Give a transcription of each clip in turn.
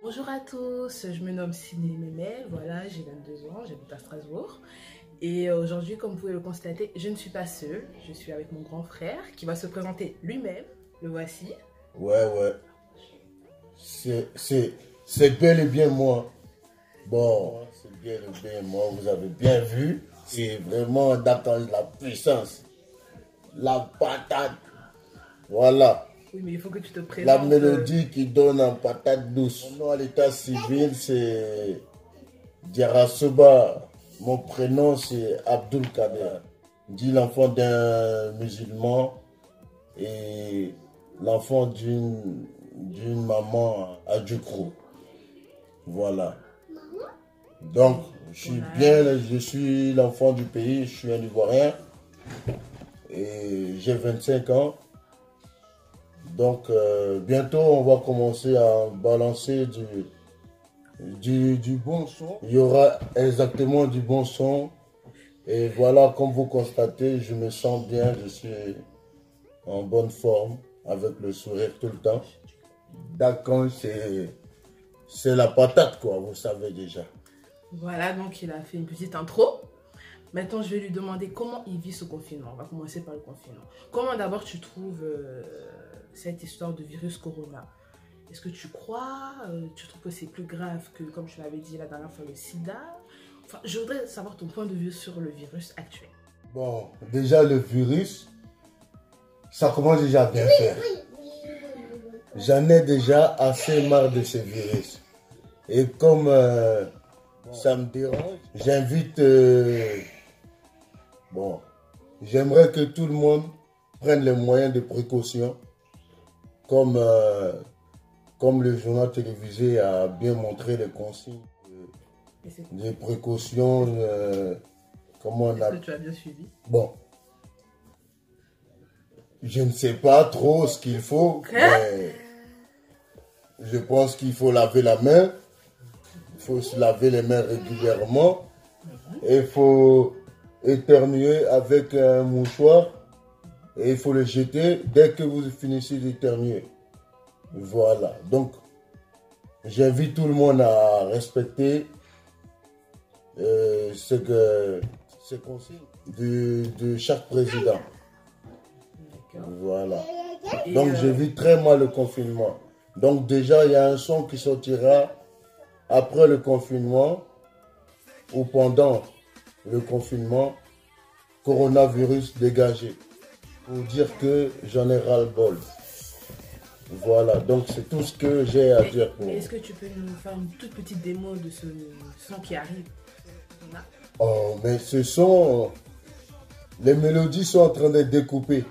Bonjour à tous, je me nomme Sydney Memel, voilà, j'ai 22 ans, j'habite à Strasbourg. Et aujourd'hui, comme vous pouvez le constater, je ne suis pas seule, je suis avec mon grand frère qui va se présenter lui-même, le voici. Ouais, c'est bel et bien moi. Bon, c'est bien et bien moi, vous avez bien vu. C'est vraiment d'attendre la puissance, la patate. Voilà, Oui, mais il faut que tu te la présentes. mélodie qui donne en patate douce. Mon nom à l'état civil, c'est Diarasuba. Mon prénom, c'est Abdul Kader. Dit l'enfant d'un musulman et l'enfant d'une maman à Djoukrou. Voilà. Donc, je suis l'enfant du pays, je suis un Ivoirien et j'ai 25 ans. Donc, bientôt, on va commencer à balancer du bon son. Il y aura exactement du bon son. Et voilà, comme vous constatez, je me sens bien, je suis en bonne forme, avec le sourire tout le temps. D'accord, c'est la patate, quoi, vous savez déjà. Voilà, donc il a fait une petite intro. Maintenant, je vais lui demander comment il vit ce confinement. On va commencer par le confinement. Comment d'abord tu trouves cette histoire de virus corona? Est-ce que tu crois, tu trouves que c'est plus grave que, comme tu l'avais dit la dernière fois, le sida? Enfin, je voudrais savoir ton point de vue sur le virus actuel. Bon, déjà le virus, ça commence déjà à bien faire. J'en ai déjà assez marre de ce virus. Et comme ça me dérange, j'invite... bon, j'aimerais que tout le monde prenne les moyens de précaution, comme, comme le journal télévisé a bien montré les consignes de précaution. Comment on a... Est-ce que tu as bien suivi? Bon, je ne sais pas trop ce qu'il faut, mais je pense qu'il faut laver la main, il faut se laver les mains régulièrement, et il faut éternuer avec un mouchoir, et il faut le jeter dès que vous finissez d'éternuer. Voilà, donc j'invite tout le monde à respecter ces consignes de chaque président. Voilà. Donc je vis très mal le confinement. Donc déjà il y a un son qui sortira après le confinement ou pendant le confinement, coronavirus dégagé, pour dire que j'en ai ras-le-bol. Voilà, donc c'est tout ce que j'ai à dire pour vous. Est-ce que tu peux nous faire une toute petite démo de ce son qui arrive? Oh, mais ce son, les mélodies sont en train d'être découpées.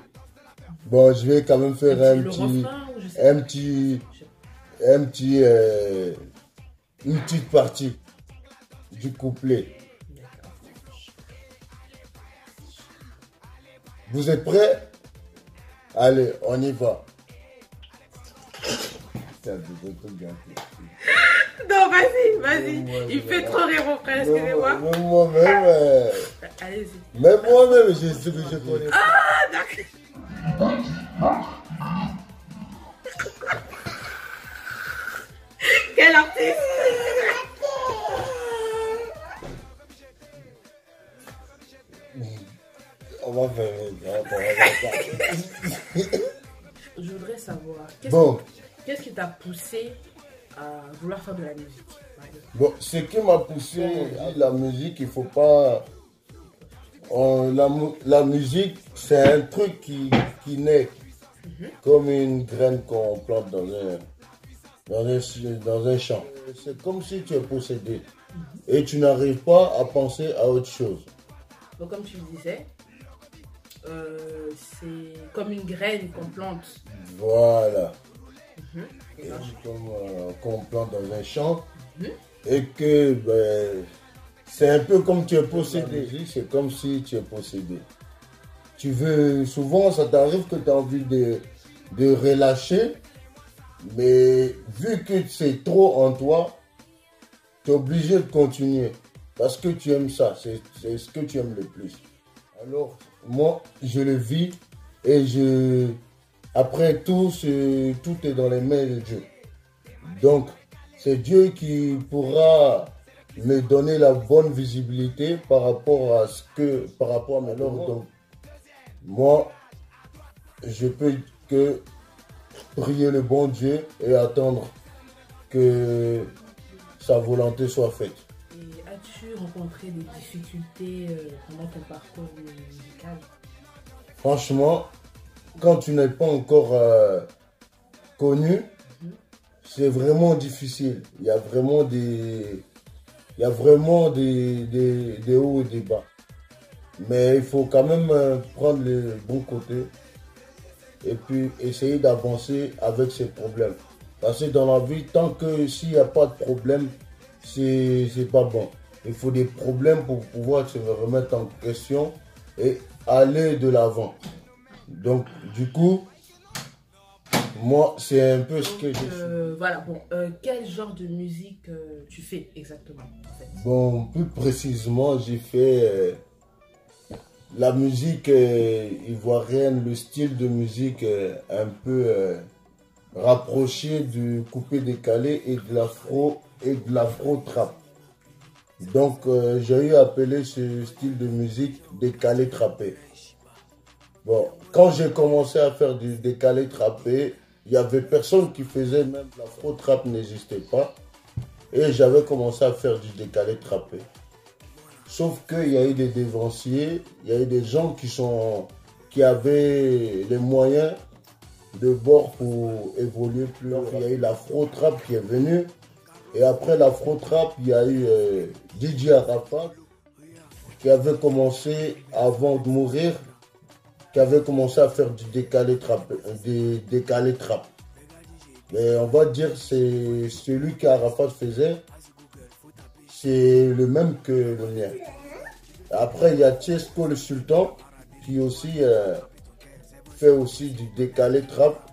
Bon, je vais quand même faire une petite partie du couplet. Vous êtes prêts? Allez, on y va. Non, vas-y. Il fait trop rire mon frère, excusez-moi. Même moi-même. Allez-y. Même moi-même, j'ai ce que je connais. Ah, d'accord. Quel artiste! On va faire. Je voudrais savoir, qu'est-ce qui t'a poussé à vouloir faire de la musique? Bon, ce qui m'a poussé à la musique, il faut pas... la musique, c'est un truc qui naît comme une graine qu'on plante dans un champ. C'est comme si tu es possédé et tu n'arrives pas à penser à autre chose. Donc comme tu le disais, c'est comme une graine qu'on plante. Voilà. Comme qu'on plante dans un champ et que c'est un peu comme tu es possédé. C'est comme si tu es possédé. Tu veux, souvent ça t'arrive que tu as envie de relâcher, mais vu que c'est trop en toi, tu es obligé de continuer parce que tu aimes ça, c'est ce que tu aimes le plus. Alors moi je le vis et après tout est dans les mains de Dieu. Donc C'est Dieu qui pourra me donner la bonne visibilité par rapport à mes normes. Donc, moi, je peux que prier le bon Dieu et attendre que sa volonté soit faite. Et as-tu rencontré des difficultés pendant ton parcours musical? Franchement, quand tu n'es pas encore connu, c'est vraiment difficile. Il y a vraiment des hauts et des bas. Mais il faut quand même prendre le bon côté et puis essayer d'avancer avec ces problèmes. Parce que dans la vie, tant que s'il n'y a pas de problème, c'est pas bon. Il faut des problèmes pour pouvoir se remettre en question et aller de l'avant. Donc, du coup, moi, c'est un peu ce que je suis. Voilà, bon, quel genre de musique tu fais exactement en fait? Bon, plus précisément, j'ai fait la musique ivoirienne, le style de musique un peu rapproché du coupé décalé et de l'afro trap. Donc j'ai eu appelé ce style de musique décalé trappé. Bon, quand j'ai commencé à faire du décalé trappé, il y avait personne qui faisait, même l'afro trap n'existait pas. Et j'avais commencé à faire du décalé trappé. Sauf qu'il y a eu des dévanciers, il y a eu des gens qui avaient les moyens de bord pour évoluer plus loin. Il y a eu l'afro-trap qui est venu. Et après l'afro-trap, il y a eu DJ Arafat qui avait commencé, avant de mourir, qui avait commencé à faire du décalé trap. Mais on va dire c'est celui qu'Arafat faisait, c'est le même que le mien. Après, il y a Tiesco le Sultan qui aussi fait aussi du décalé trap.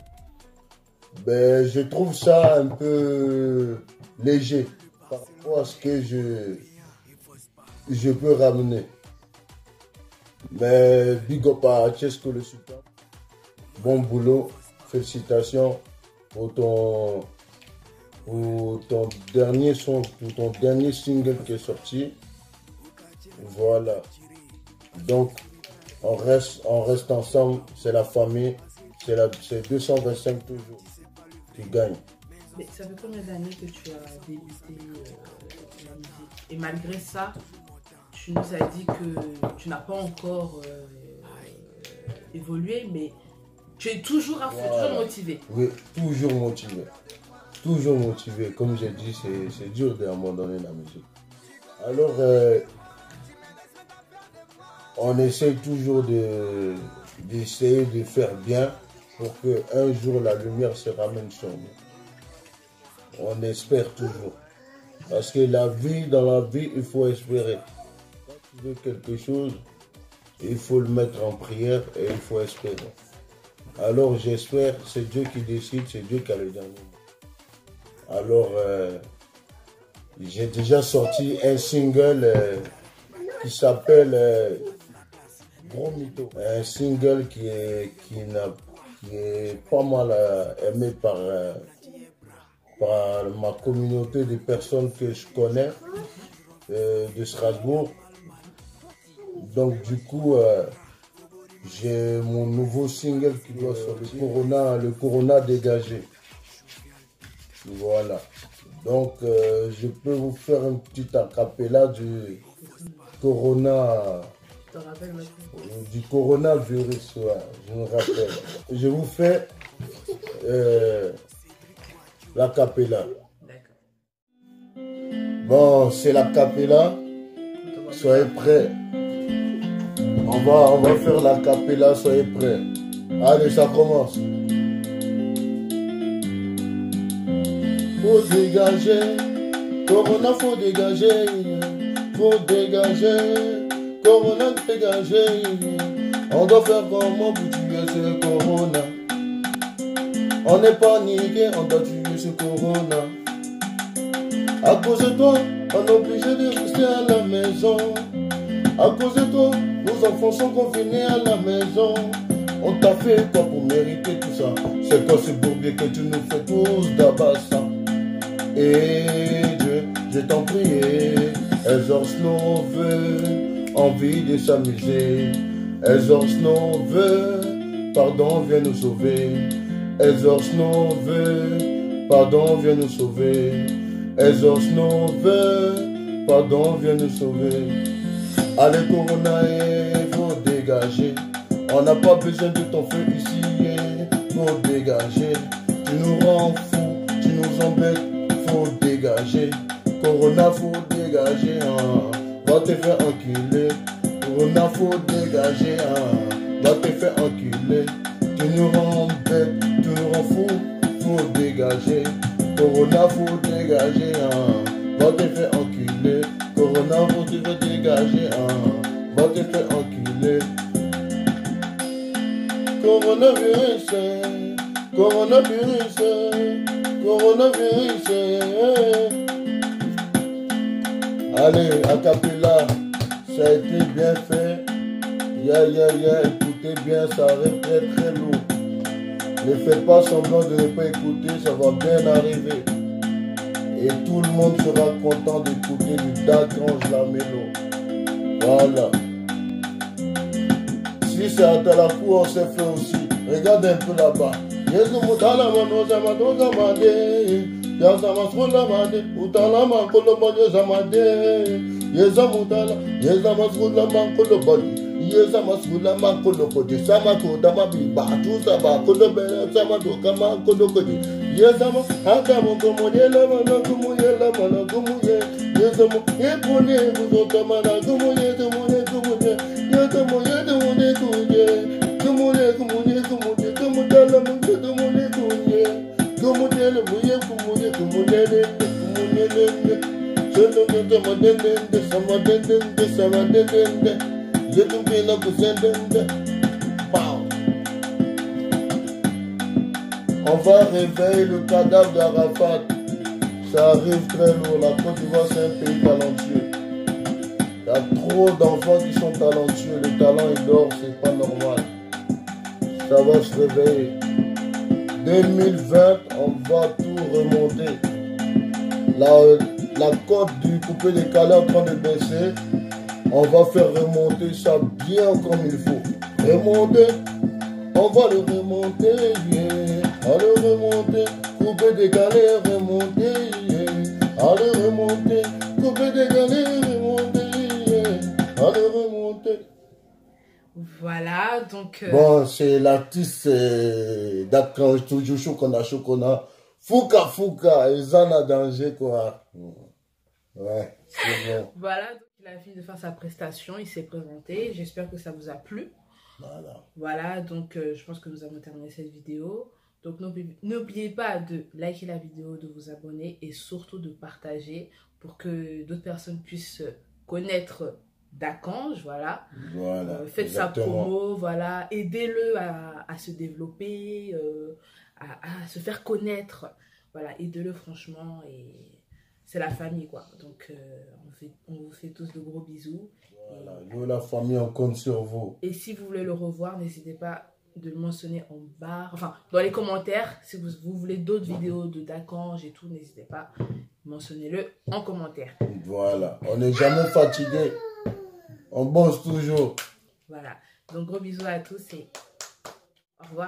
Ben, je trouve ça un peu léger par rapport à ce que je peux ramener. Mais big up à Tiesco le Sultan. Bon boulot, félicitations pour ton dernier son, pour ton dernier single qui est sorti. Voilà. Donc, on reste ensemble, c'est la famille, c'est 225 toujours. Tu gagnes. Mais ça fait combien d'années que tu as débuté la musique? Et malgré ça, tu nous as dit que tu n'as pas encore évolué, mais tu es toujours à fond, Voilà. toujours motivé. Oui, toujours motivé. Toujours motivé. Comme j'ai dit, c'est dur d'abandonner la musique. Alors, on essaye toujours d'essayer de faire bien pour qu'un jour la lumière se ramène sur nous. On espère toujours. Parce que dans la vie, il faut espérer. Quand tu veux quelque chose, il faut le mettre en prière et il faut espérer. Alors j'espère, c'est Dieu qui décide, c'est Dieu qui a le dernier mot. Alors, j'ai déjà sorti un single qui s'appelle Gros Mytho. Un single qui est pas mal aimé par ma communauté de personnes que je connais de Strasbourg. Donc du coup, j'ai mon nouveau single qui doit sortir, le Corona dégagé. Voilà. Donc je peux vous faire un petit acapella du Corona. Du coronavirus, ouais, je me rappelle. Je vous fais l'acapella. Bon, c'est l'acapella. Soyez prêts. On va faire l'acapella, soyez prêts. Allez, ça commence. Faut dégager, Corona, faut dégager. Faut dégager. Corona dégagé, on doit faire comment pour tuer ce Corona. On n'est pas niqué, on doit tuer ce Corona. À cause de toi, on est obligé de rester à la maison. À cause de toi, nos enfants sont confinés à la maison. On t'a fait quoi pour mériter tout ça? C'est quoi ce bourbier que tu nous fais tous d'abassa? Et Dieu, je t'en prie, exauce nos vœux, envie de s'amuser. Exauce nos vœux, pardon, viens nous sauver. Exauce nos vœux, pardon, viens nous sauver. Exauce nos vœux, pardon, viens nous sauver. Allez, Corona, il faut dégager. On n'a pas besoin de ton feu ici, faut dégager. Tu nous rends fous, tu nous embêtes, faut dégager. Corona, faut dégager, hein. Va te faire enculer. Corona, faut dégager, hein. Va te faire enculer. Tu nous rends bête, tu nous rends fou, faut dégager. Corona, faut dégager, hein. Va te faire enculer. Corona, faut te faire dégager, hein. Va te faire enculer. Coronavirus, coronavirus, coronavirus. Allez, acapella, ça a été bien fait. Écoutez bien, ça arrive très lourd. Ne faites pas semblant de ne pas écouter, ça va bien arriver. Et tout le monde sera content d'écouter du Dakange la mélo. Voilà. Si c'est à Talakou, on s'est fait aussi. Regarde un peu là-bas. On va réveiller le cadavre d'Arafat. Ça arrive très lourd. La Côte d'Ivoire, c'est un pays talentueux. Il y a trop d'enfants qui sont talentueux. Le talent, il dort, c'est pas normal. Ça va se réveiller. 2020, on va tout remonter. La cote du coupé décalé est en train de baisser. On va faire remonter ça bien comme il faut. Remonter, on va le remonter, yeah. On le remonter, coupé décalé, remonter, yeah. On le remonter, coupé décalé, remonter, yeah. On le remonter. Voilà, donc... Bon, c'est l'artiste Dakange, toujours Chokona. Fouka, et Zana danger, quoi. Ouais, c'est bon. Voilà, donc il a fini de faire sa prestation, il s'est présenté. J'espère que ça vous a plu. Voilà, donc je pense que nous avons terminé cette vidéo. Donc n'oubliez pas de liker la vidéo, de vous abonner et surtout de partager pour que d'autres personnes puissent connaître Dakange, voilà. Faites sa promo, voilà. Aidez-le à se développer, à se faire connaître. Voilà, aidez-le franchement et c'est la famille, quoi. Donc, on vous fait tous de gros bisous. Voilà, nous, la famille, on compte sur vous. Et si vous voulez le revoir, n'hésitez pas de le mentionner en bas, enfin, dans les commentaires. Si vous voulez d'autres vidéos de Dakange et tout, n'hésitez pas, mentionnez-le en commentaire. Voilà, on n'est jamais fatigué. On bosse toujours. Voilà, donc gros bisous à tous et au revoir.